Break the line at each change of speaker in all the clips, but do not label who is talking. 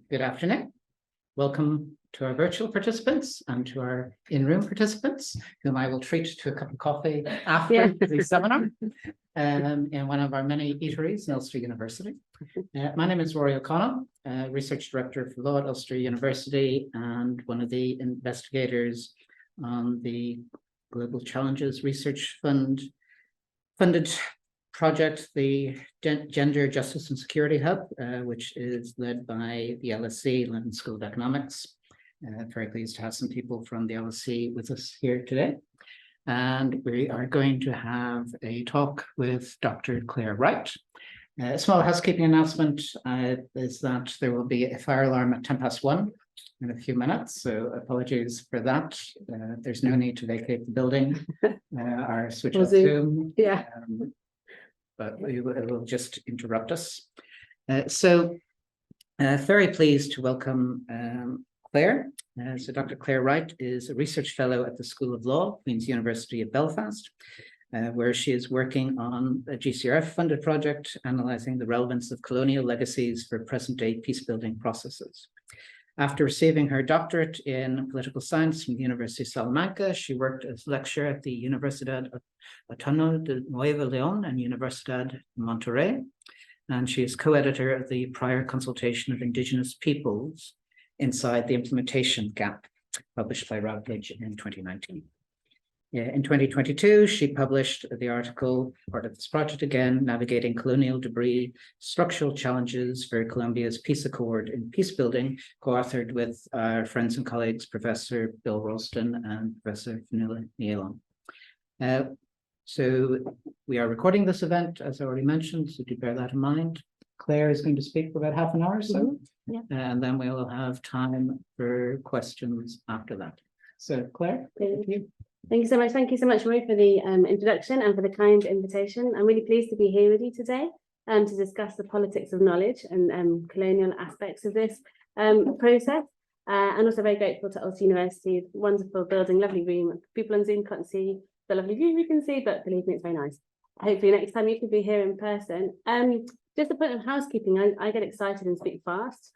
Good afternoon. Welcome to our virtual participants and to our in-room participants, whom I will treat to a cup of coffee after the seminar in one of our many eateries in Ulster University. My name is Rory O'Connell, Research Director for Law at Ulster University and one of the investigators on the Global Challenges Research Fund funded project, the Gender, Justice and Security Hub, which is led by the LSE, London School of Economics. Very pleased to have some people from the LSE with us here today. And we are going to have a talk with Dr. Claire Wright. A small housekeeping announcement is that there will be a fire alarm at 1:10 in a few minutes, so apologies for that. There's no need to vacate the building or switch off Zoom.
Yeah.
But it will just interrupt us. Very pleased to welcome Claire. So Dr. Claire Wright is a research fellow at the School of Law, Queen's University of Belfast, where she is working on a GCRF-funded project analysing the relevance of colonial legacies for present-day peacebuilding processes. After receiving her doctorate in political science from the University of Salamanca, she worked as lecturer at the Universidad Autónoma de Nuevo, León and Universidad Monterrey, and she is co-editor of the prior Consultation of Indigenous Peoples Inside the Implementation Gap, published by Routledge in 2019. In 2022, she published the article, part of this project again, Navigating Colonial Debris, Structural Challenges for Colombia's Peace Accord in Peacebuilding, co-authored with our friends and colleagues, Professor Bill Rolston and Professor Fionnuala. So we are recording this event, as I already mentioned, so do bear that in mind. Claire is going to speak for about half an hour or so, and then we will have time for questions after that. So Claire, thank you.
Thank you so much. Thank you so much, Roy, for the introduction and for the kind invitation. I'm really pleased to be here with you today to discuss the politics of knowledge and colonial aspects of this process. And also very grateful to Ulster University, wonderful building, lovely room. People on Zoom can't see the lovely view we can see, but believe me, it's very nice. Hopefully next time you can be here in person. Just a point of housekeeping, I get excited and speak fast,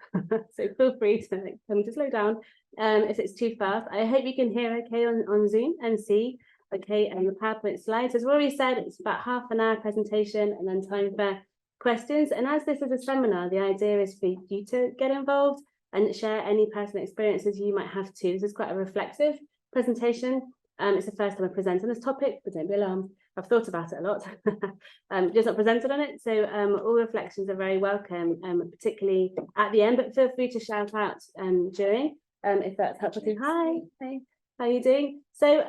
so feel free to tell me to slow down if it's too fast. I hope you can hear okay on Zoom and see okay and the PowerPoint slides. As Rory said, it's about half an hour presentation and then time for questions. And as this is a seminar, the idea is for you to get involved and share any personal experiences you might have too. This is quite a reflexive presentation. It's the first time I present on this topic, but don't be alarmed. I've thought about it a lot, just not presented on it. So all reflections are very welcome, particularly at the end, but feel free to shout out during, if that's helpful too. Hi, hey, how are you doing? So,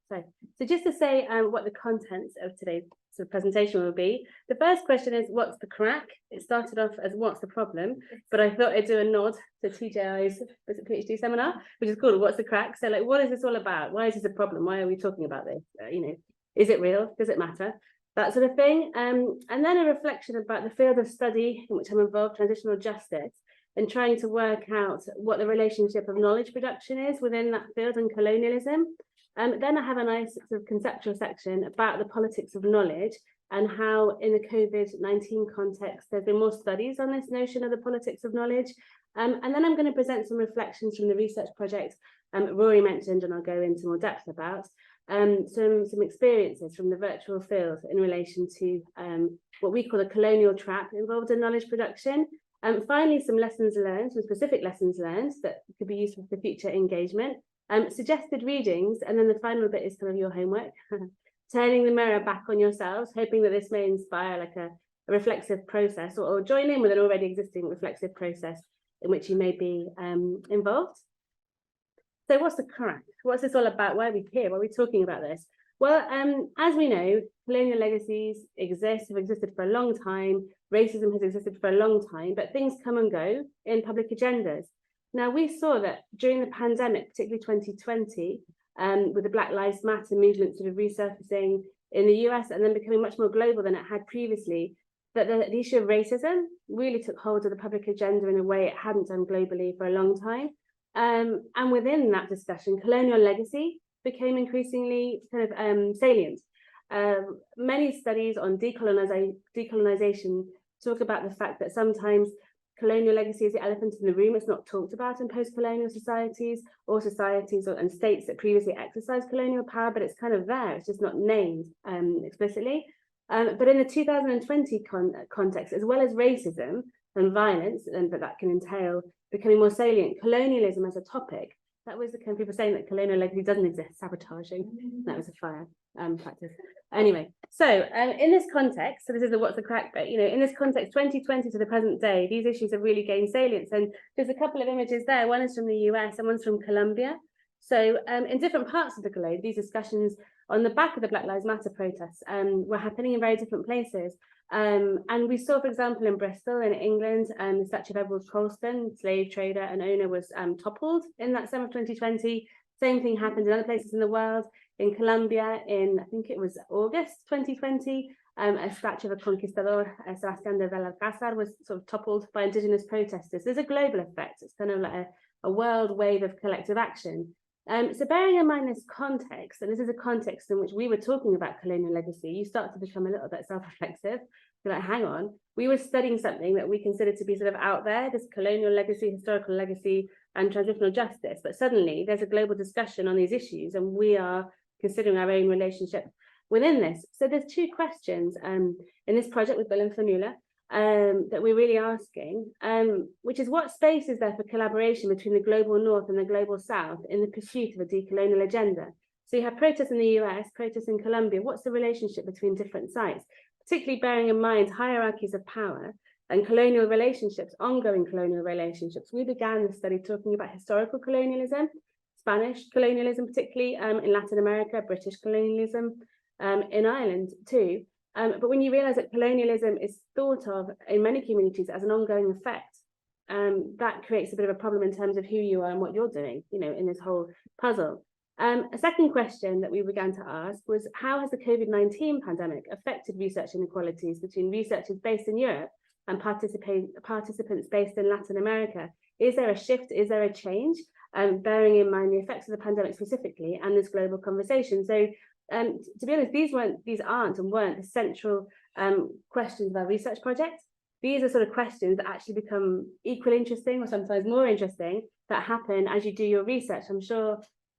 so just to say what the contents of today's presentation will be. The first question is, what's the crack? It started off as what's the problem, but I thought I'd do a nod to TJI's PhD seminar, which is called What's the Crack? So like, what is this all about? Why is this a problem? Why are we talking about this? Is it real? Does it matter? That sort of thing. And then a reflection about the field of study in which I'm involved, transitional justice, and trying to work out what the relationship of knowledge production is within that field and colonialism. Then I have a nice sort of conceptual section about the politics of knowledge and how in the COVID-19 context, there's been more studies on this notion of the politics of knowledge. And then I'm going to present some reflections from the research project Rory mentioned, and I'll go into more depth about some experiences from the virtual field in relation to what we call the colonial trap involved in knowledge production. Finally, some lessons learned, some specific lessons learned that could be useful for future engagement. Suggested readings, and then the final bit is kind of your homework, turning the mirror back on yourselves, hoping that this may inspire like a reflexive process or join in with an already existing reflexive process in which you may be involved. So what's the crack? What's this all about? Why are we here? Why are we talking about this? Well, as we know, colonial legacies have existed for a long time. Racism has existed for a long time, but things come and go in public agendas. Now, we saw that during the pandemic, particularly 2020, with the Black Lives Matter movement sort of resurfacing in the US and then becoming much more global than it had previously, that the issue of racism really took hold of the public agenda in a way it hadn't done globally for a long time. And within that discussion, colonial legacy became increasingly kind of salient. Many studies on decolonization talk about the fact that sometimes colonial legacy is the elephant in the room. It's not talked about in post-colonial societies or and states that previously exercised colonial power, but it's kind of there. It's just not named explicitly. But in the 2020 context, as well as racism and violence, but that can entail becoming more salient, colonialism as a topic. That was the kind of people saying that colonial legacy doesn't exist, sabotaging. That was a fire practice. Anyway, so in this context, so this is the what's the crack bit, you know, in this context, 2020 to the present day, these issues have really gained salience. And there's a couple of images there. One is from the US and one's from Colombia. So in different parts of the globe, these discussions on the back of the Black Lives Matter protests were happening in very different places. And we saw, for example, in Bristol, in England, the statue of Edward Rolston, slave trader and owner, was toppled in that summer of 2020. Same thing happened in other places in the world. In Colombia, in I think it was August 2020, a statue of a conquistador, Sebastián de Belalcázar, was sort of toppled by Indigenous protesters. There's a global effect. It's kind of like a world wave of collective action. So bearing in mind this context, and this is a context in which we were talking about colonial legacy, you start to become a little bit self-reflexive. You're like, hang on, we were studying something that we consider to be sort of out there, this colonial legacy, historical legacy, and transitional justice. But suddenly there's a global discussion on these issues, and we are considering our own relationship within this. So there's two questions in this project with Bill and Fionnuala that we're really asking, which is what space is there for collaboration between the global north and the global south in the pursuit of a decolonial agenda? So you have protests in the US, protests in Colombia. What's the relationship between different sites, particularly bearing in mind hierarchies of power and colonial relationships, ongoing colonial relationships? We began the study talking about historical colonialism, Spanish colonialism, particularly in Latin America, British colonialism in Ireland too. But when you realize that colonialism is thought of in many communities as an ongoing effect, that creates a bit of a problem in terms of who you are and what you're doing, you know, in this whole puzzle. A second question that we began to ask was, how has the COVID-19 pandemic affected research inequalities between researchers based in Europe and participants based in Latin America? Is there a shift? Is there a change? Bearing in mind the effects of the pandemic specifically and this global conversation. So to be honest, these aren't and weren't the central questions of our research project. These are sort of questions that actually become equally interesting or sometimes more interesting that happen as you do your research. I'm sure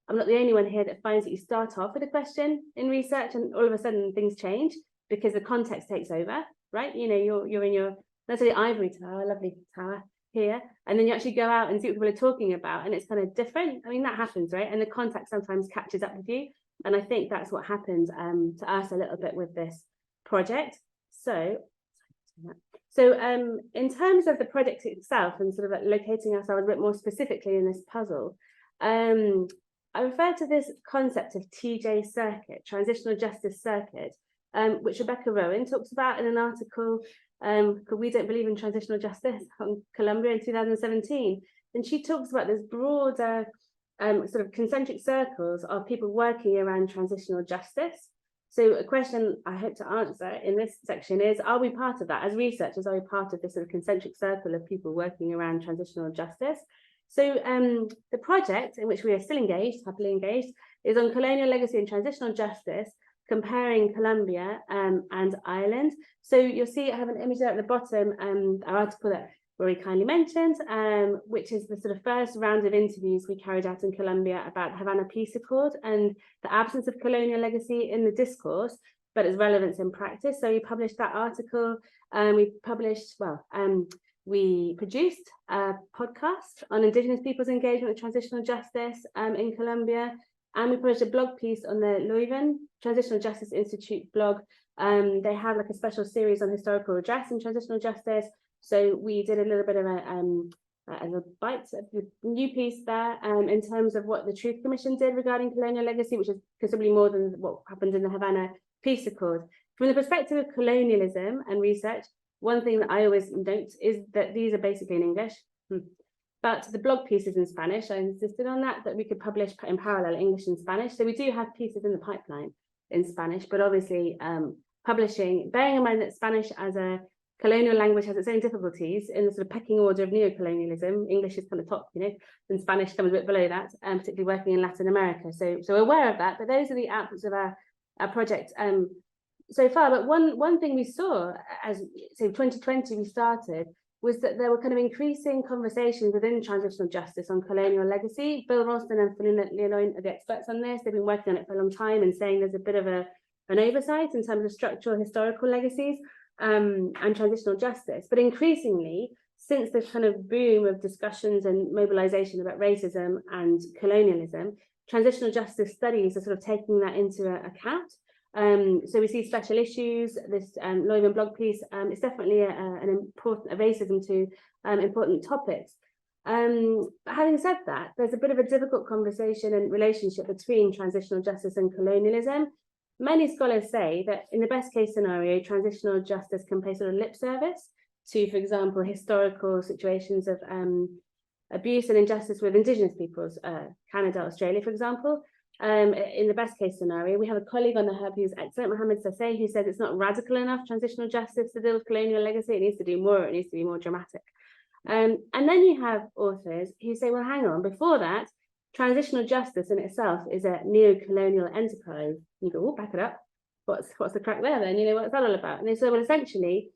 I'm not the only one here that finds that you start off with a question in research and all of a sudden things change because the context takes over, right? You know, you're in your, let's say, ivory tower, lovely tower here, and then you actually go out and see what people are talking about and it's kind of different. I mean, that happens, right? And the context sometimes catches up with you. And I think that's what happened to us a little bit with this project. So in terms of the project itself and sort of like locating ourselves a bit more specifically in this puzzle, I refer to this concept of TJ circuit, transitional justice circuit, which Rebecca Rowan talks about in an article called We Don't Believe in Transitional Justice on Colombia in 2017. And she talks about this broader sort of concentric circles of people working around transitional justice. So a question I hope to answer in this section is, are we part of that? As researchers, are we part of this sort of concentric circle of people working around transitional justice? So the project in which we are still engaged, happily engaged, is on colonial legacy and transitional justice, comparing Colombia and Ireland. So you'll see I have an image there at the bottom, our article that Rory kindly mentioned, which is the sort of first round of interviews we carried out in Colombia about the Havana Peace Accord and the absence of colonial legacy in the discourse, but its relevance in practice. So we published that article, we produced a podcast on Indigenous people's engagement with transitional justice in Colombia, and we published a blog piece on the Leuven Transitional Justice Institute blog. They have like a special series on historical redress and transitional justice. So we did a little bit of a bite of the new piece there in terms of what the Truth Commission did regarding colonial legacy, which is considerably more than what happened in the Havana Peace Accord. From the perspective of colonialism and research, one thing that I always note is that these are basically in English, but the blog piece is in Spanish. I insisted on that we could publish in parallel English and Spanish. So we do have pieces in the pipeline in Spanish, but obviously publishing, bearing in mind that Spanish as a colonial language has its own difficulties in the sort of pecking order of neocolonialism. English is kind of top, you know, and Spanish comes a bit below that, particularly working in Latin America. So aware of that, but those are the outputs of our project. so far. But one thing we saw as, so 2020 we started, was that there were kind of increasing conversations within transitional justice on colonial legacy. Bill Rolston and León are the experts on this. They've been working on it for a long time and saying there's a bit of an oversight in terms of structural historical legacies and transitional justice. But increasingly, since this kind of boom of discussions and mobilization about racism and colonialism, transitional justice studies are sort of taking that into account. So we see special issues. This León blog piece is definitely an important racism to important topics. But having said that, there's a bit of a difficult conversation and relationship between transitional justice and colonialism. Many scholars say that in the best case scenario, transitional justice can pay sort of lip service to, for example, historical situations of abuse and injustice with Indigenous peoples, Canada, Australia, for example. In the best case scenario, we have a colleague on the Hub who's excellent, Mohammed Sasay, who says it's not radical enough transitional justice to deal with colonial legacy. It needs to do more. It needs to be more dramatic. And then you have authors who say, well, hang on, before that, transitional justice in itself is a neo-colonial enterprise. You go, oh, back it up. What's the crack there then? You know, what's that all about? And they say, well, essentially,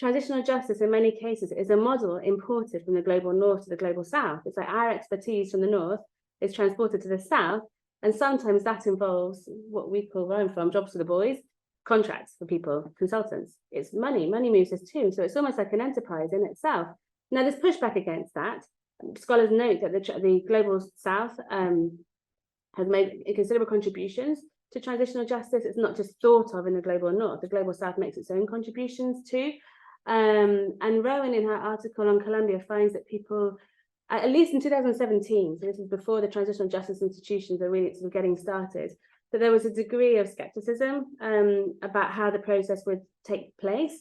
transitional justice in many cases is a model imported from the global north to the global south. It's like our expertise from the north is transported to the south. And sometimes that involves what we call, where I'm from, jobs for the boys, contracts for people, consultants. It's money moves this too. So it's almost like an enterprise in itself. Now there's pushback against that. Scholars note that the global south has made considerable contributions to transitional justice. It's not just thought of in the global north. The global south makes its own contributions too. And Rowan, in her article on Colombia, finds that people, at least in 2017, so this is before the transitional justice institutions are really sort of getting started, that there was a degree of skepticism about how the process would take place.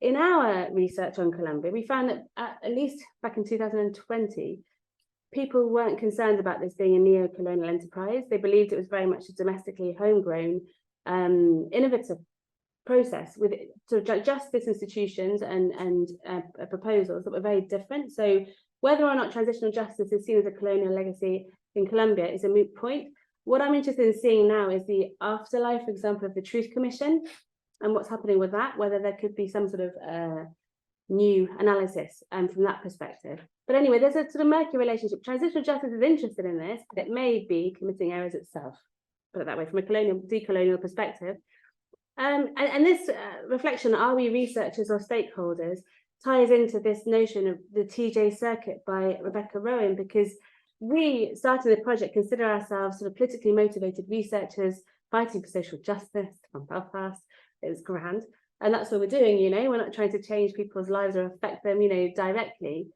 In our research on Colombia, we found that at least back in 2020, people weren't concerned about this being a neo-colonial enterprise. They believed it was very much a domestically homegrown, innovative process with sort of justice institutions and proposals that were very different. So whether or not transitional justice is seen as a colonial legacy in Colombia is a moot point. What I'm interested in seeing now is the afterlife, for example, of the Truth Commission and what's happening with that, whether there could be some sort of new analysis from that perspective. But anyway, there's a sort of murky relationship. Transitional justice is interested in this, but it may be committing errors itself, put it that way, from a decolonial perspective. And this reflection, are we researchers or stakeholders, ties into this notion of the TJ circuit by Rebecca Rowan, because we started the project, consider ourselves sort of politically motivated researchers fighting for social justice from Belfast. It was grand. And that's what we're doing, you know, we're not trying to change people's lives or affect them, you know, directly.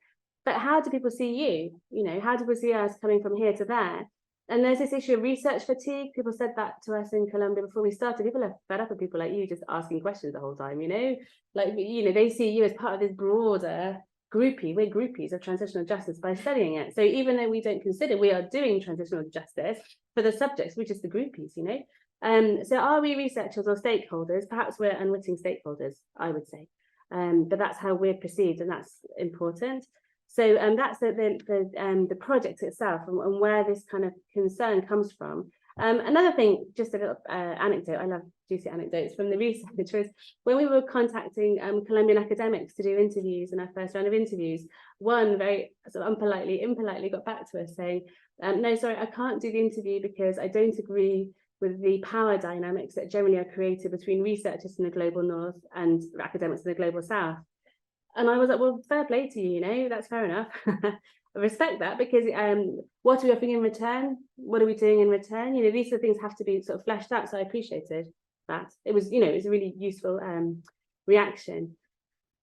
But how do people see you? You know, how do people see us coming from here to there? And there's this issue of research fatigue. People said that to us in Colombia before we started. People are fed up with people like you just asking questions the whole time, you know, like, you know, they see you as part of this broader groupie. We're groupies of transitional justice by studying it. So even though we don't consider we are doing transitional justice for the subjects, we're just the groupies, you know. So are we researchers or stakeholders? Perhaps we're unwitting stakeholders, I would say. But that's how we're perceived, and that's important. So that's the project itself and where this kind of concern comes from. Another thing, just a little anecdote, I love juicy anecdotes from the research, was when we were contacting Colombian academics to do interviews in our first round of interviews, one very sort of impolitely got back to us saying, no, sorry, I can't do the interview because I don't agree with the power dynamics that generally are created between researchers in the global north and academics in the global south. And I was like, well, fair play to you, you know, that's fair enough. I respect that, because what are we offering in return? What are we doing in return? You know, these sort of things have to be sort of fleshed out. So I appreciated that. It was, you know, it was a really useful reaction.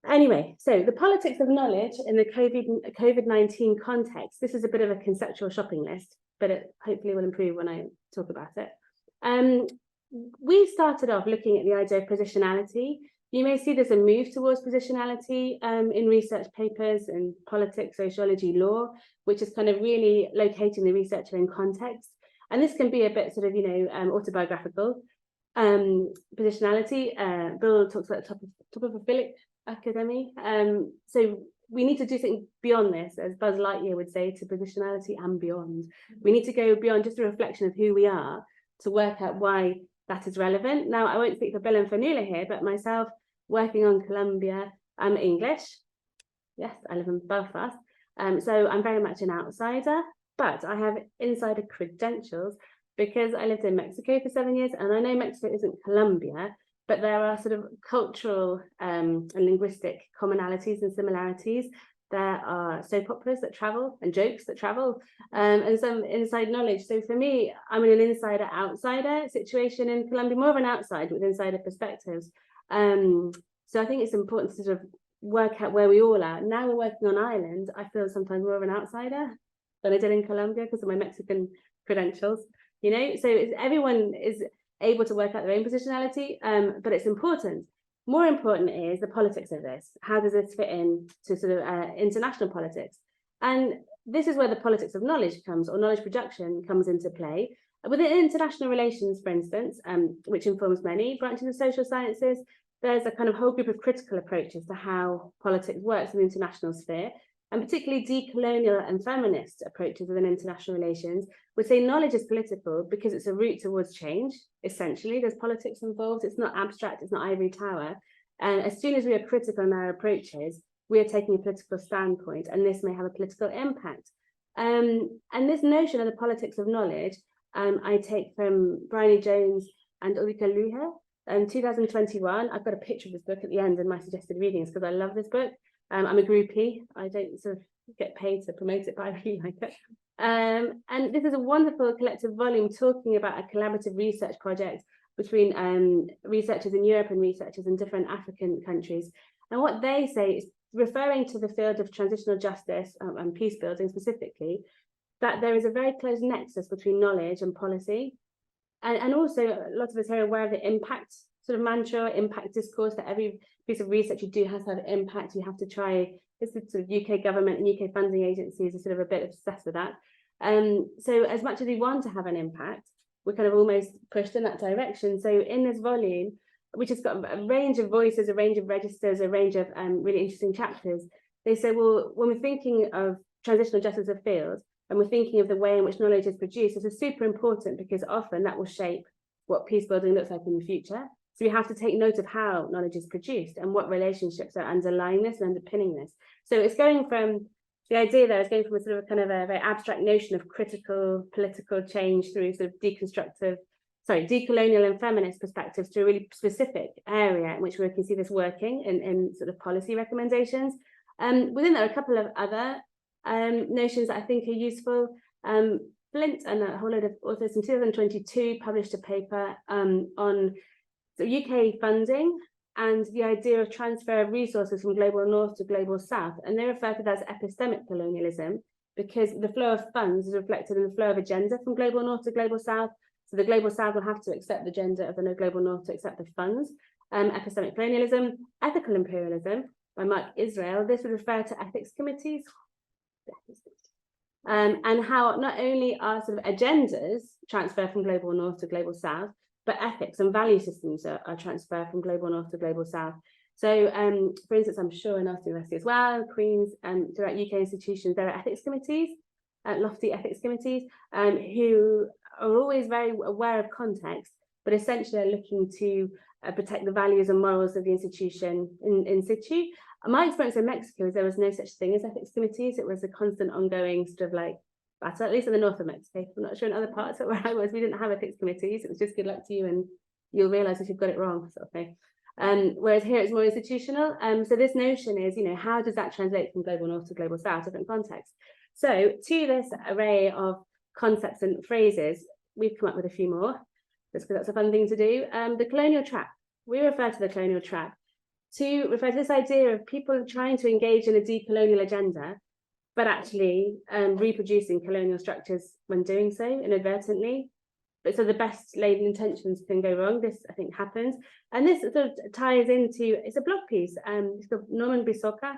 Anyway, so the politics of knowledge in the COVID-19 context, this is a bit of a conceptual shopping list, but it hopefully will improve when I talk about it. We started off looking at the idea of positionality. You may see there's a move towards positionality in research papers in politics, sociology, law, which is kind of really locating the researcher in context. And this can be a bit sort of, you know, autobiographical. Positionality, Bill talks about topophilic academy. So we need to do something beyond this, as Buzz Lightyear would say, to positionality and beyond. We need to go beyond just a reflection of who we are to work out why that is relevant. Now, I won't speak for Bill and Fionnuala here, but myself working on Colombia, I'm English. Yes, I live in Belfast. So I'm very much an outsider, but I have insider credentials because I lived in Mexico for 7 years, and I know Mexico isn't Colombia, but there are sort of cultural and linguistic commonalities and similarities. There are soap operas that travel and jokes that travel, and some inside knowledge. So for me, I'm in an insider-outsider situation in Colombia, more of an outside with insider perspectives. So I think it's important to sort of work out where we all are. Now we're working on Ireland, I feel sometimes more of an outsider than I did in Colombia because of my Mexican credentials, you know. So everyone is able to work out their own positionality, but it's important. More important is the politics of this. How does this fit in to sort of international politics? And this is where the politics of knowledge comes, or knowledge production comes into play. Within international relations, for instance, which informs many branches of social sciences, there's a kind of whole group of critical approaches to how politics works in the international sphere, and particularly decolonial and feminist approaches within international relations would say knowledge is political because it's a route towards change. Essentially, there's politics involved. It's not abstract, it's not ivory tower. And as soon as we are critical in our approaches, we are taking a political standpoint, and this may have a political impact. And this notion of the politics of knowledge, I take from Bryony Jones and Ulrika Luhe. In 2021, I've got a picture of this book at the end in my suggested readings because I love this book. I'm a groupie. I don't sort of get paid to promote it, but I really like it. And this is a wonderful collective volume talking about a collaborative research project between researchers in Europe and researchers in different African countries. And what they say is, referring to the field of transitional justice and peace building specifically, that there is a very close nexus between knowledge and policy. And also, a lot of us here are aware of the impact sort of mantra, impact discourse, that every piece of research you do has to have impact. You have to try, this is sort of UK government and UK funding agencies are sort of a bit obsessed with that. So as much as we want to have an impact, we're kind of almost pushed in that direction. So in this volume, which has got a range of voices, a range of registers, a range of really interesting chapters, they say, well, when we're thinking of transitional justice as a field, and we're thinking of the way in which knowledge is produced, this is super important because often that will shape what peace building looks like in the future. So we have to take note of how knowledge is produced and what relationships are underlying this and underpinning this. So it's going from, the idea there is going from a sort of kind of a very abstract notion of critical political change through sort of decolonial and feminist perspectives to a really specific area in which we can see this working in sort of policy recommendations. Within there are a couple of other notions that I think are useful. Flint and a whole load of authors in 2022 published a paper on the UK funding and the idea of transfer of resources from global north to global south. And they refer to that as epistemic colonialism because the flow of funds is reflected in the flow of agenda from global north to global south. So the global south will have to accept the agenda of the global north to accept the funds. Epistemic colonialism, ethical imperialism by Mark Israel. This would refer to ethics committees. And how not only are sort of agendas transferred from global north to global south, but ethics and value systems are transferred from global north to global south. So, for instance, I'm sure in our university as well, Queen's, throughout UK institutions, there are ethics committees, lofty ethics committees, who are always very aware of context, but essentially are looking to protect the values and morals of the institution in situ. My experience in Mexico is there was no such thing as ethics committees. It was a constant ongoing sort of like battle, at least in the north of Mexico. I'm not sure in other parts of where I was, we didn't have ethics committees. It was just good luck to you and you'll realise if you've got it wrong, sort of thing. Whereas here it's more institutional. So this notion is, you know, how does that translate from global north to global south, different contexts? So to this array of concepts and phrases, we've come up with a few more, just because that's a fun thing to do. The colonial trap. We refer to the colonial trap to refer to this idea of people trying to engage in a decolonial agenda, but actually reproducing colonial structures when doing so inadvertently. But so the best laid intentions can go wrong. This, I think, happens. And this sort of ties into, it's a blog piece, it's called Norman Bisoka.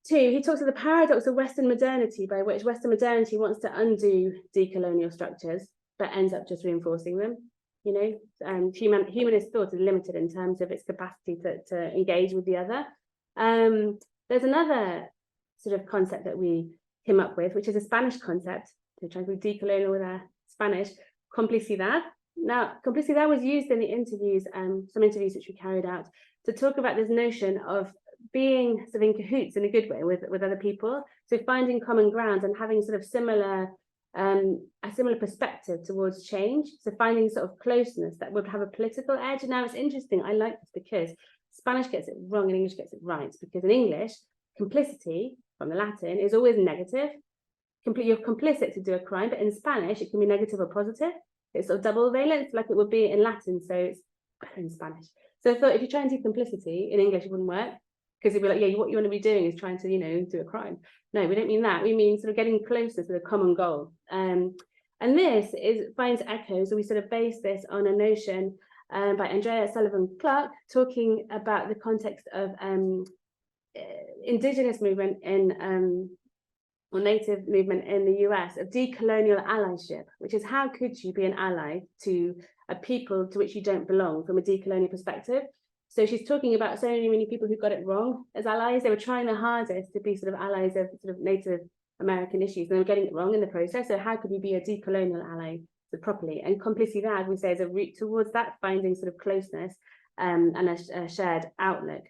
He talks of the paradox of Western modernity, by which Western modernity wants to undo decolonial structures, but ends up just reinforcing them. You know, humanist thought is limited in terms of its capacity to engage with the other. There's another sort of concept that we came up with, which is a Spanish concept, to try to be decolonial with our Spanish, complicidad, Now, complicidad was used in the interviews, some interviews which we carried out, to talk about this notion of being sort of in cahoots in a good way with other people. So finding common ground and having sort of similar, a similar perspective towards change. So finding sort of closeness that would have a political edge. Now it's interesting, I like this because Spanish gets it wrong and English gets it right. Because in English, complicity, from the Latin, is always negative. You're complicit to do a crime, but in Spanish, it can be negative or positive. It's sort of double valence, like it would be in Latin, so it's better in Spanish. So I thought if you try and do complicity in English, it wouldn't work, because it'd be like, yeah, what you want to be doing is trying to, you know, do a crime. No, we don't mean that. We mean sort of getting closer to the common goal. And this finds echoes, so we sort of base this on a notion by Andrea Sullivan Clark, talking about the context of Indigenous movement in or native movement in the US, of decolonial allyship, which is how could you be an ally to a people to which you don't belong from a decolonial perspective. So she's talking about so many people who got it wrong as allies. They were trying their hardest to be sort of allies of sort of Native American issues, and they were getting it wrong in the process. So how could we be a decolonial ally properly? And complicidad, we say, is a route towards that, finding sort of closeness and a shared outlook.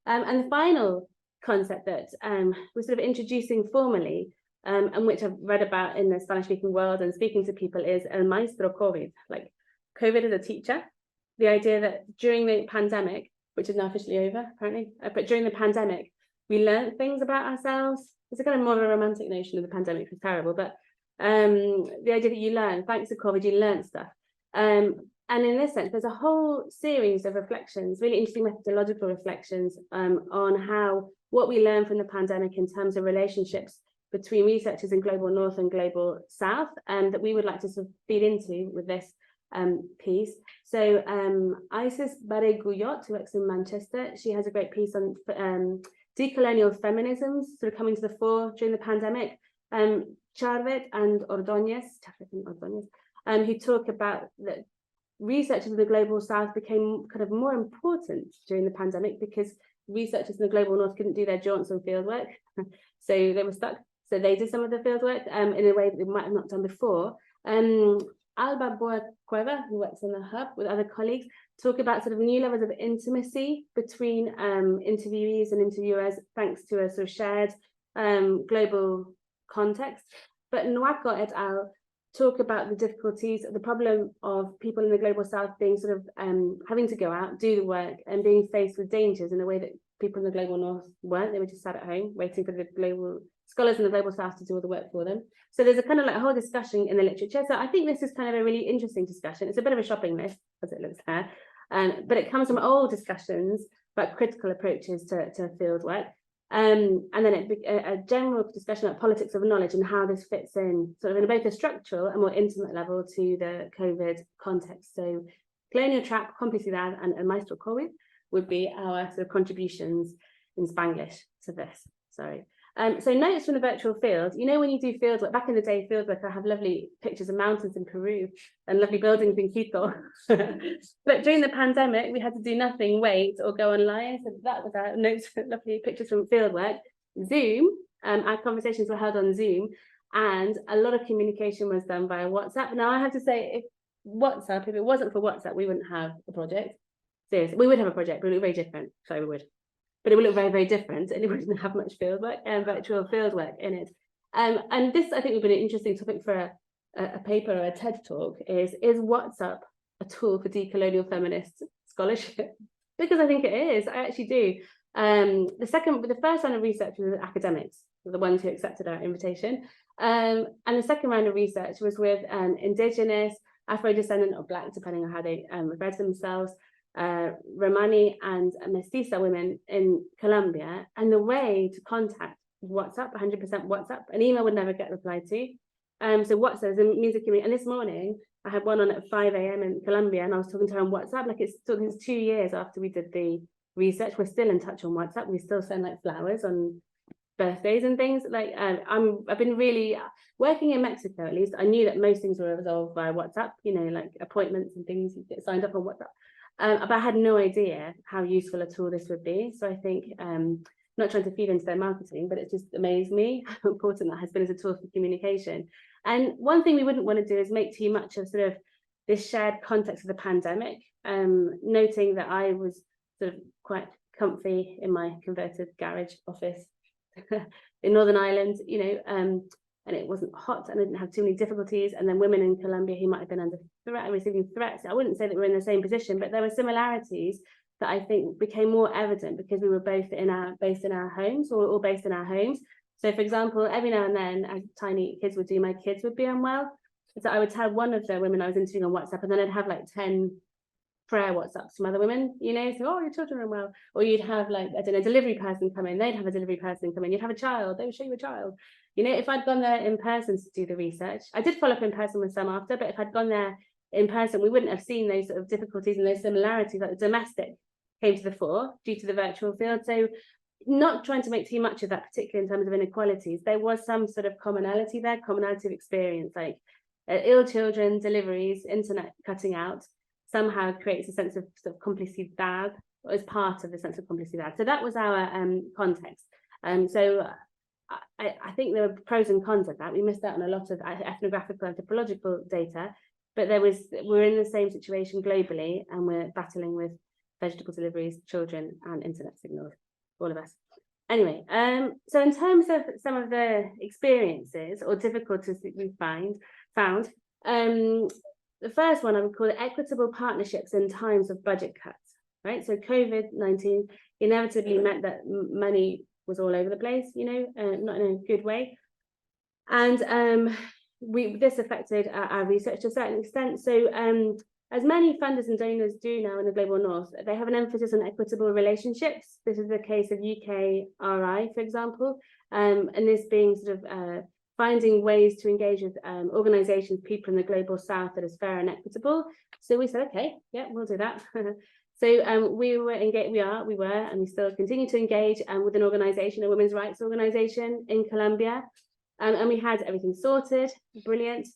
And the final concept that we're sort of introducing formally, and which I've read about in the Spanish-speaking world and speaking to people, is el maestro COVID, like COVID as a teacher. The idea that during the pandemic, which is now officially over, apparently, but during the pandemic, we learned things about ourselves. It's a kind of more of a romantic notion of the pandemic, which is terrible, but the idea that you learn, thanks to COVID, you learn stuff. And in this sense, there's a whole series of reflections, really interesting methodological reflections on how what we learn from the pandemic in terms of relationships between researchers in Global North and Global South, and that we would like to sort of feed into with this piece. So Isis Barre-Guyot, who works in Manchester, she has a great piece on decolonial feminisms sort of coming to the fore during the pandemic. Charvet and Ordóñez, who talk about that researchers in the Global South became kind of more important during the pandemic because researchers in the Global North couldn't do their jaunts on fieldwork, so they were stuck. So they did some of the fieldwork in a way that they might have not done before. Alba Boa Cueva, who works in the Hub with other colleagues, talk about sort of new levels of intimacy between interviewees and interviewers, thanks to a sort of shared global context. But Nwako et al. Talk about the difficulties, the problem of people in the Global South being sort of having to go out, do the work, and being faced with dangers in a way that people in the Global North weren't. They were just sat at home waiting for the global scholars in the Global South to do all the work for them. So there's a kind of like a whole discussion in the literature. So I think this is kind of a really interesting discussion. It's a bit of a shopping list, as it looks there, but it comes from old discussions about critical approaches to field work. And then a general discussion about politics of knowledge and how this fits in sort of in both a structural and more intimate level to the COVID context. So colonial trap, complicidad, and maestro COVID would be our sort of contributions in Spanglish to this. Sorry. So notes from the virtual field. You know, when you do field work, back in the day, field work, I have lovely pictures of mountains in Peru and lovely buildings in Quito. But during the pandemic, we had to do nothing, wait, or go online. So that was our notes, lovely pictures from field work. Zoom, our conversations were held on Zoom, and a lot of communication was done via WhatsApp. Now, I have to say, if it wasn't for WhatsApp, we wouldn't have a project. Seriously, we would have a project, but it would be very different. So we would. But it would look very, very different, and it wouldn't have much fieldwork and virtual fieldwork in it. And this, I think, would be an interesting topic for a paper or a TED talk, is WhatsApp a tool for decolonial feminist scholarship? Because I think it is, I actually do. The first round of research was with academics, the ones who accepted our invitation. And the second round of research was with Indigenous, Afro-descendant, or Black, depending on how they refer to themselves, Romani and Mestiza women in Colombia, and the way to contact WhatsApp, 100% WhatsApp, an email would never get replied to. So WhatsApp is a means of communication. And this morning, I had one on at 5 a.m. in Colombia, and I was talking to her on WhatsApp. Like it's 2 years after we did the research, we're still in touch on WhatsApp. We still send like flowers on birthdays and things. Like I've been really working in Mexico. At least I knew that most things were resolved via WhatsApp. You know, like appointments and things, you get signed up on WhatsApp. But I had no idea how useful a tool this would be. So I think, not trying to feed into their marketing, but it just amazed me how important that has been as a tool for communication. And one thing we wouldn't want to do is make too much of sort of this shared context of the pandemic, noting that I was sort of quite comfy in my converted garage office in Northern Ireland, and it wasn't hot and I didn't have too many difficulties. And then women in Colombia who might have been under threat and receiving threats. I wouldn't say that we're in the same position, but there were similarities that I think became more evident because we were both based in our homes, or all based in our homes. So for example, every now and then, as tiny kids would do, my kids would be unwell. So I would tell one of the women I was interviewing on WhatsApp, and then I'd have like 10 prayer WhatsApps from other women, so, oh, your children are unwell. Or you'd have like, I don't know, a delivery person come in, they'd have a delivery person come in, you'd have a child, they would show you a child. If I'd gone there in person to do the research, I did follow up in person with some after, but if I'd gone there in person, we wouldn't have seen those sort of difficulties and those similarities, like the domestic came to the fore due to the virtual field. So not trying to make too much of that, particularly in terms of inequalities, there was some sort of commonality there, commonality of experience, like ill children, deliveries, internet cutting out, somehow creates a sense of sort of complicidad, or as part of the sense of complicidad. So that was our context. So I think there were pros and cons of that. We missed out on a lot of ethnographical, anthropological data, but we're in the same situation globally, and we're battling with vegetable deliveries, children, and internet signals, all of us. Anyway, so in terms of some of the experiences or difficulties that we found, the first one I would call it equitable partnerships in times of budget cuts, right? So COVID-19 inevitably meant that money was all over the place, not in a good way. And this affected our research to a certain extent. So as many funders and donors do now in the global north, they have an emphasis on equitable relationships. This is the case of UKRI, for example, and this being sort of finding ways to engage with organisations, people in the global south that is fair and equitable. So we said, okay, yeah, we'll do that. So we were, and we still continue to engage with an organisation, a women's rights organisation in Colombia, and we had everything sorted, brilliant.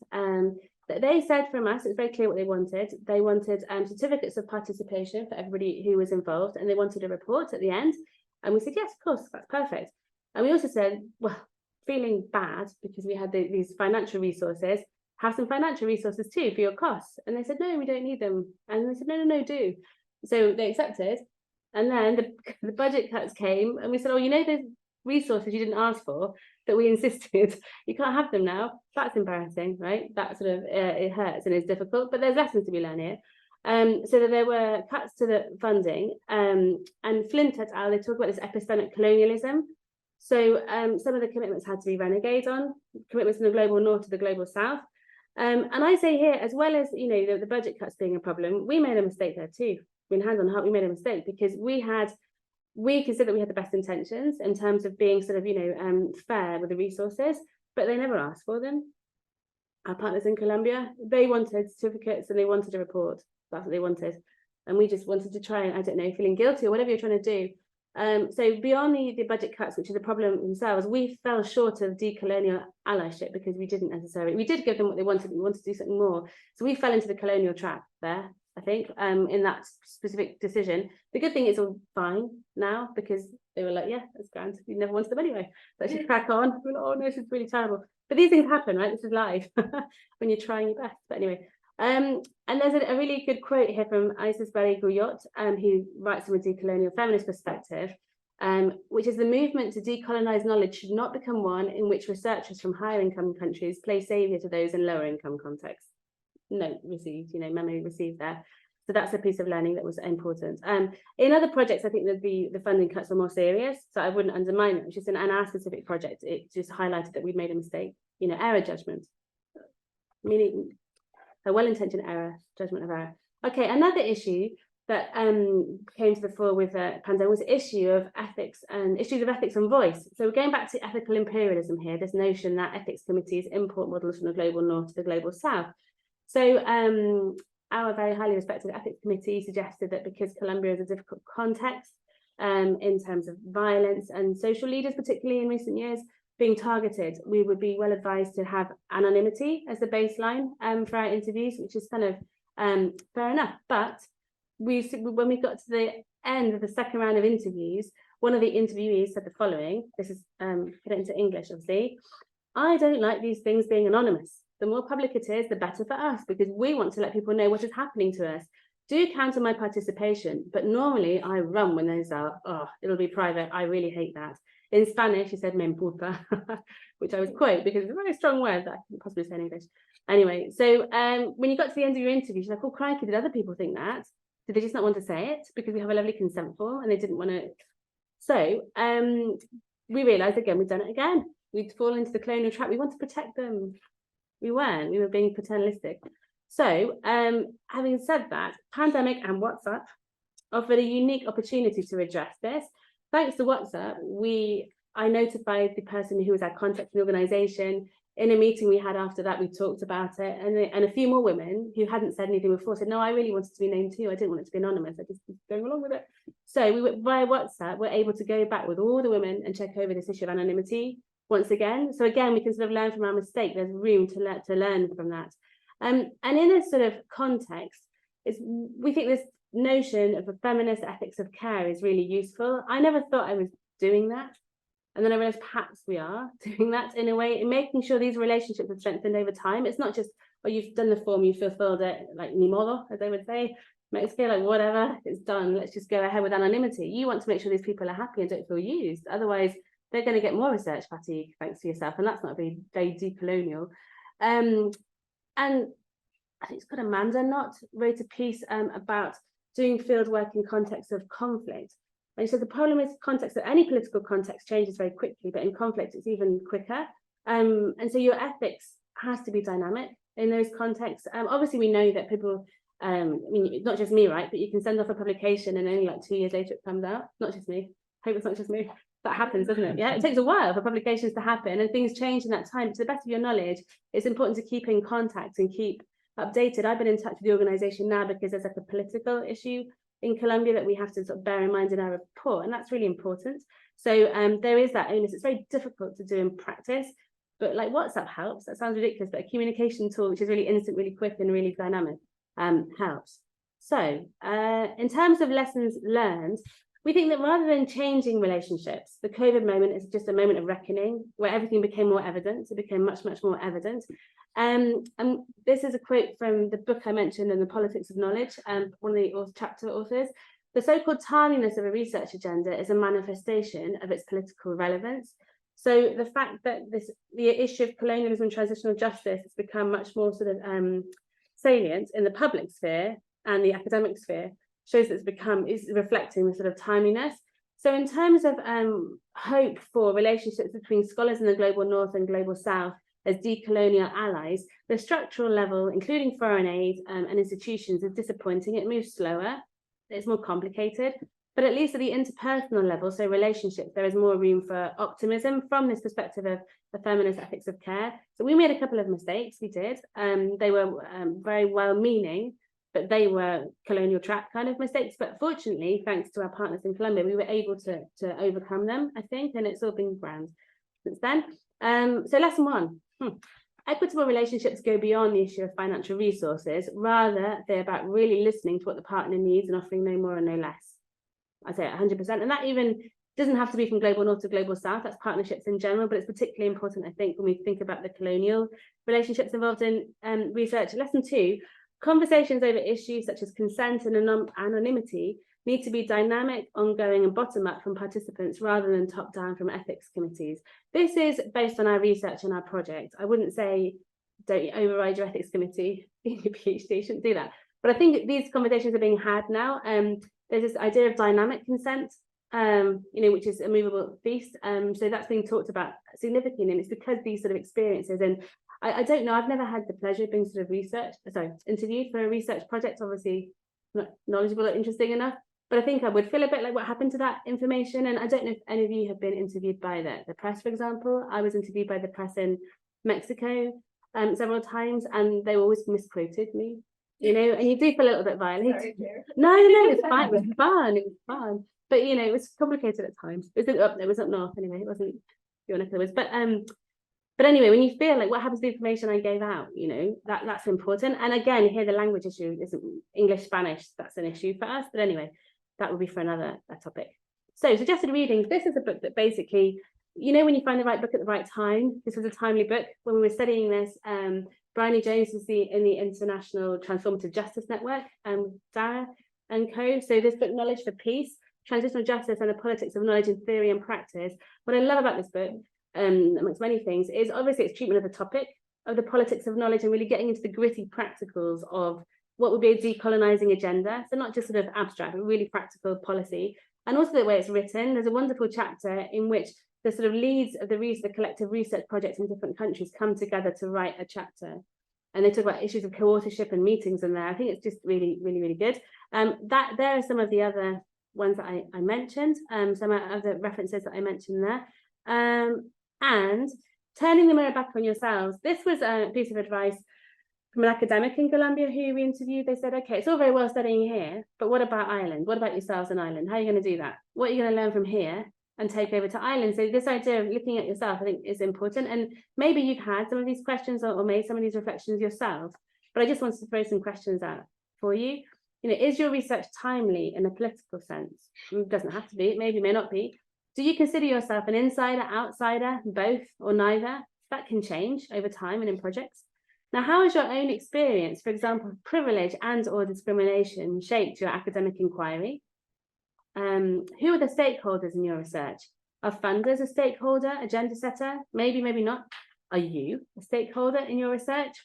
They said from us, it's very clear what they wanted. They wanted certificates of participation for everybody who was involved, and they wanted a report at the end. And we said, yes, of course, that's perfect. And we also said, well, feeling bad because we had these financial resources, have some financial resources too for your costs. And they said, no, we don't need them. And we said, no, do. So they accepted. And then the budget cuts came, and we said, oh, those resources you didn't ask for that we insisted, you can't have them now. That's embarrassing, right? That sort of, it hurts and it's difficult, but there's lessons to be learned here. So that there were cuts to the funding, and Flint et al., they talk about this epistemic colonialism. So some of the commitments had to be renegade on, commitments from the global north to the global south. And I say here, as well as the budget cuts being a problem, we made a mistake there too. Hand on heart, we made a mistake because we considered that we had the best intentions in terms of being sort of fair with the resources, but they never asked for them. Our partners in Colombia, they wanted certificates and they wanted a report. That's what they wanted, and we just wanted to try and, I don't know, feeling guilty or whatever you're trying to do. So beyond the budget cuts, which is a problem themselves, we fell short of decolonial allyship because we did give them what they wanted, but we wanted to do something more. So we fell into the colonial trap there, I think, in that specific decision. The good thing is all fine now because they were like, yeah, that's grand. We never wanted them anyway. Let's just crack on. We're like, oh no, this is really terrible. But these things happen, right? This is life when you're trying your best. But anyway, and there's a really good quote here from Isis Barry-Guyot, who writes from a decolonial feminist perspective, which is the movement to decolonize knowledge should not become one in which researchers from higher income countries play saviour to those in lower income contexts. Note received, memo received there. So that's a piece of learning that was important. In other projects, I think that the funding cuts were more serious, so I wouldn't undermine it. It's just in our specific project, it just highlighted that we'd made a mistake, error judgment, meaning a well-intentioned error, judgment of error. Okay, another issue that came to the fore with the pandemic was the issue of ethics and issues of ethics and voice. So we're going back to ethical imperialism here, this notion that ethics committees import models from the global north to the global south. So our very highly respected ethics committee suggested that because Colombia is a difficult context in terms of violence and social leaders, particularly in recent years, being targeted, we would be well advised to have anonymity as the baseline for our interviews, which is kind of fair enough. But when we got to the end of the second round of interviews, one of the interviewees said the following, this is put it into English, obviously: I don't like these things being anonymous. The more public it is, the better for us, because we want to let people know what is happening to us. Do count on my participation, but normally I run when those are, oh, it'll be private. I really hate that. In Spanish, he said me importa, which I would quote because it's a very strong word that I couldn't possibly say in English. Anyway, so when you got to the end of your interview, she's like, oh, crikey, did other people think that? Did they just not want to say it? Because we have a lovely consent form and they didn't want to. So we realised again, we've done it again. We'd fallen into the colonial trap. We want to protect them. We weren't. We were being paternalistic. So having said that, pandemic and WhatsApp offered a unique opportunity to address this. Thanks to WhatsApp, I notified the person who was our contact in the organisation. In a meeting we had after that, we talked about it, and a few more women who hadn't said anything before said, no, I really wanted to be named too. I didn't want it to be anonymous. I just was going along with it. So we were, via WhatsApp, we're able to go back with all the women and check over this issue of anonymity once again. So again, we can sort of learn from our mistake. There's room to learn from that. And in this sort of context, we think this notion of a feminist ethics of care is really useful. I never thought I was doing that. And then I realized perhaps we are doing that in a way, in making sure these relationships are strengthened over time. It's not just, oh, you've done the form, you fulfilled it, like ni modo, as they would say, Mexico, like whatever, it's done. Let's just go ahead with anonymity. You want to make sure these people are happy and don't feel used. Otherwise, they're going to get more research fatigue, thanks to yourself. And that's not very decolonial. And I think it's called Amanda Knott wrote a piece about doing field work in context of conflict. And so the problem is context, that any political context changes very quickly, but in conflict, it's even quicker. And so your ethics has to be dynamic in those contexts. Obviously, we know that people, I mean, not just me, right? But you can send off a publication and only like 2 years later it comes out. Not just me. I hope it's not just me. That happens, doesn't it? Yeah, it takes a while for publications to happen and things change in that time. To the best of your knowledge, it's important to keep in contact and keep updated. I've been in touch with the organisation now because there's like a political issue in Colombia that we have to sort of bear in mind in our report, and that's really important. So there is that onus. It's very difficult to do in practice, but like WhatsApp helps. That sounds ridiculous, but a communication tool which is really instant, really quick and really dynamic helps. So in terms of lessons learned, we think that rather than changing relationships, the COVID moment is just a moment of reckoning where everything became more evident. It became much, much more evident. And this is a quote from the book I mentioned in The Politics of Knowledge, one of the chapter authors. The so-called timeliness of a research agenda is a manifestation of its political relevance. So the fact that the issue of colonialism and transitional justice has become much more sort of salient in the public sphere and the academic sphere shows that is reflecting the sort of timeliness. So in terms of hope for relationships between scholars in the global north and global south as decolonial allies, the structural level, including foreign aid and institutions, is disappointing. It moves slower, it's more complicated, but at least at the interpersonal level, so relationships, there is more room for optimism from this perspective of the feminist ethics of care. So we made a couple of mistakes, we did. They were very well-meaning, but they were colonial trap kind of mistakes. But fortunately, thanks to our partners in Colombia, we were able to overcome them, I think, and it's all been grand since then. So lesson one, equitable relationships go beyond the issue of financial resources. Rather, they're about really listening to what the partner needs and offering no more and no less. I say 100%. And that even doesn't have to be from global north to global south. That's partnerships in general, but it's particularly important, I think, when we think about the colonial relationships involved in research. Lesson two, conversations over issues such as consent and anonymity need to be dynamic, ongoing, and bottom-up from participants rather than top-down from ethics committees. This is based on our research and our project. I wouldn't say don't override your ethics committee in your PhD, you shouldn't do that. But I think these conversations are being had now. There's this idea of dynamic consent, which is a movable feast. So that's being talked about significantly, and it's because these sort of experiences, and I don't know, I've never had the pleasure of being sort of interviewed for a research project, obviously not knowledgeable or interesting enough, but I think I would feel a bit like what happened to that information. And I don't know if any of you have been interviewed by the press, for example. I was interviewed by the press in Mexico several times, and they always misquoted me, and you do feel a little bit violated. No, it's fine. It was fun. But it was complicated at times. It was up north anyway. It wasn't your neck of the woods. But anyway, when you feel like what happens to the information I gave out, that's important. And again, here the language issue isn't English, Spanish. That's an issue for us. But anyway, that would be for another topic. So suggested readings. This is a book that basically, when you find the right book at the right time. This was a timely book when we were studying this. Bryony Jones is in the International Transformative Justice Network, Dara and co. So this book, Knowledge for Peace, Transitional Justice and the Politics of Knowledge in Theory and Practice. What I love about this book, amongst many things, is obviously its treatment of the topic of the politics of knowledge and really getting into the gritty practicals of what would be a decolonising agenda. So not just sort of abstract, but really practical policy. And also the way it's written, there's a wonderful chapter in which the sort of leads of the collective research projects in different countries come together to write a chapter. And they talk about issues of co-authorship and meetings in there. I think it's just really, really, really good. There are some of the other ones that I mentioned, some of the references that I mentioned there. And turning the mirror back on yourselves. This was a piece of advice from an academic in Colombia who we interviewed. They said, okay, it's all very well studying here, but what about Ireland? What about yourselves in Ireland? How are you going to do that? What are you going to learn from here and take over to Ireland? So this idea of looking at yourself, I think, is important. And maybe you've had some of these questions or made some of these reflections yourself, but I just wanted to throw some questions out for you. You know, is your research timely in a political sense? It doesn't have to be, it maybe may not be. Do you consider yourself an insider, outsider, both or neither? That can change over time and in projects. Now, how has your own experience, for example, privilege and or discrimination shaped your academic inquiry? Who are the stakeholders in your research? Are funders a stakeholder, agenda setter? Maybe, maybe not. Are you a stakeholder in your research?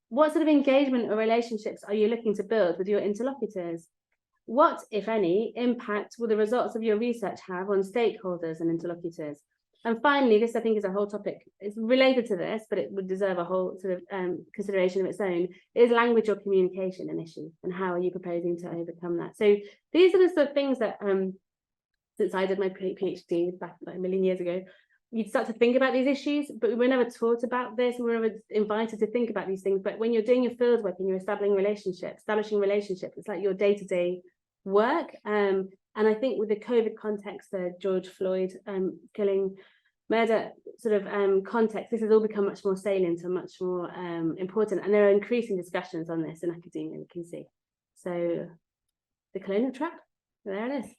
What sort of engagement or relationships are you looking to build with your interlocutors? What, if any, impact will the results of your research have on stakeholders and interlocutors? And finally, this I think is a whole topic. It's related to this, but it would deserve a whole sort of consideration of its own. Is language or communication an issue? And how are you proposing to overcome that? So these are the sort of things that, since I did my PhD back like a million years ago, you'd start to think about these issues, but we were never taught about this. We were never invited to think about these things. But when you're doing your field work and you're establishing relationships, it's like your day-to-day work. And I think with the COVID context, the George Floyd killing, murder sort of context, this has all become much more salient and much more important. And there are increasing discussions on this in academia, we can see. So the colonial trap, there it is.